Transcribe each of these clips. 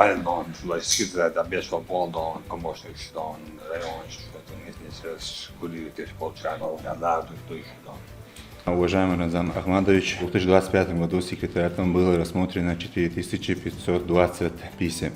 Haldan, lai skatītāji bieži vēl Poldon, помощником района, что-то не связь, курили тешь полчаса, да, то еще да. Уважаемый Рамзан Ахмадович, в 2025 году секретариатом было рассмотрено 4520 писем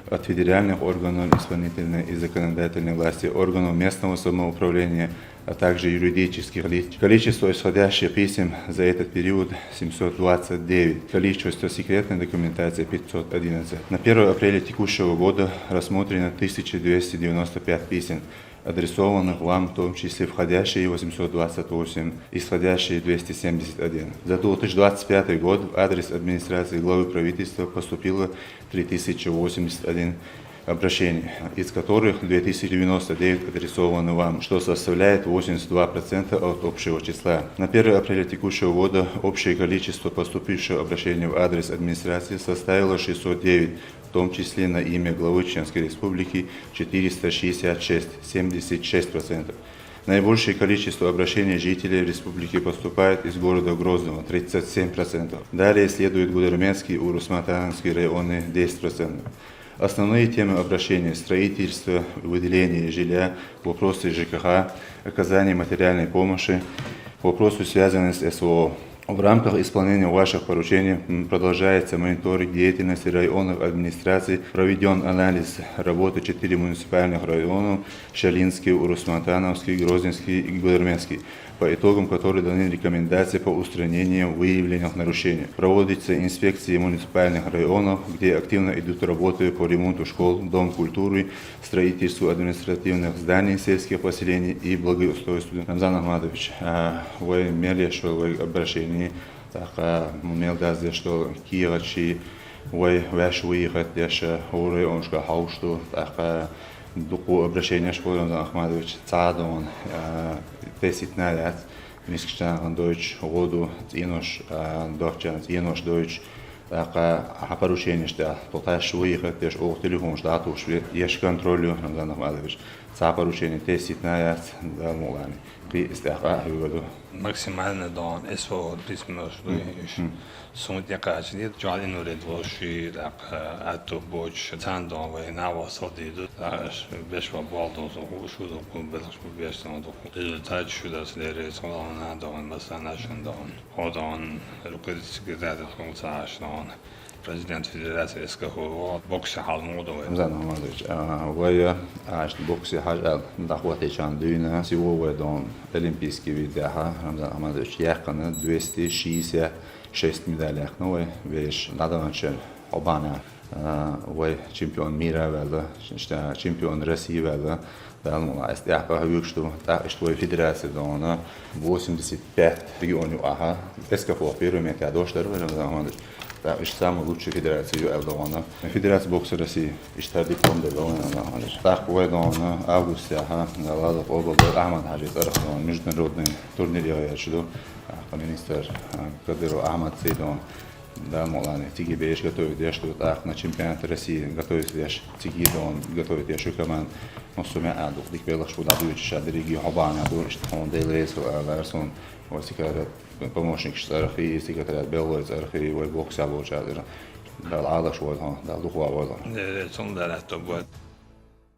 от федеральных органов исполнительной и законодательной власти, органов местного самоуправления, а также юридических лиц. Количество исходящих писем за этот период 729, количество секретной документации 511. На 1 апреля текущего года рассмотрено 1295 писем, адресованных вам, в том числе входящие 828, исходящие 271. За 2025 год в адрес администрации главы правительства поступило 3081 обращений, из которых 2099 адресованы вам, что составляет 82% от общего числа. На 1 апреля текущего года общее количество поступивших обращений в адрес администрации составило 609, в том числе на имя главы Чеченской Республики 466, 76%. Наибольшее количество обращений жителей республики поступает из города Грозного, 37%. Далее следует Гудермесский и Урус-Матанский районы, 10%. Основные темы обращения – строительство, выделение жилья, вопросы ЖКХ, оказание материальной помощи, вопросы, связанные с СВО. В рамках исполнения ваших поручений продолжается мониторинг деятельности районных администраций, проведен анализ работы 4 муниципальных районов – Шалинский, Урус-Матановский, Грозненский и Гудермесский, по итогам которой даны рекомендации по устранению выявленных нарушений. Проводятся инспекции муниципальных районов, где активно идут работы по ремонту школ, дом культуры, строительству административных зданий сельских поселений и благоустройству. Рамзан Ахмадович, вы имели, что вы обращение, так мелдазе, что Киевачи, вы ваш выехать, дальше уры, он что хаусту, так дуку обращение, что Рамзан Ахмадович, цадон, 10 лет, низкочтан Deutsch, году, инош, дохчан, инош Deutsch, так поручение, что полташ выехать, дальше о телефон, что атуш, есть контролю, Рамзан Ахмадович, ца поручение 10 лет, да, молани. Максимально дан СВО письмо, что сумма каждый джалин уредвоши, так ату боч, цандон, вы навос одиду, без вобалдо, шудо, без надо. Результат шуда следует, он надо, он басанашен дан, одан, руководитель секретаря функционашен. Президент Федерации СКХ боксы халмудовый. Рамзан Ахмадович, вы боксы хажал дахватечан дюна сегодня дом олимпийский видео. Рамзан Ахмадович, яхкана 266 медалей. Новый вещь надаванчен Обана. Вы чемпион мира вела, чемпион России вела. Да, ну, а если я говорю, что федерация дона 85 регионов, СКХ первый метод, до что Рамзан Ахмадович. Да, ищ самую лучшую федерацию Элдована. Федерация бокса России. Ищ диплом Элдована. Так, в августе, Ладов область Ахмад Хаджит Арахман, международный турнир я чуду. Министр Кадыров Ахмад Сейдон. Да, молани. Тиги беж готовит я что так на чемпионат России готовит я тиги дон готовит я команд. Но сумя аду. Дик белаш что дадут шадриги хабана дурш он делес Ларсон. Вот секретарь помощник Архи, секретарь Беллойц Архи, бокса вот шадра. Да, ладно, что он, да, духовно. Det är som det är rätt att gå.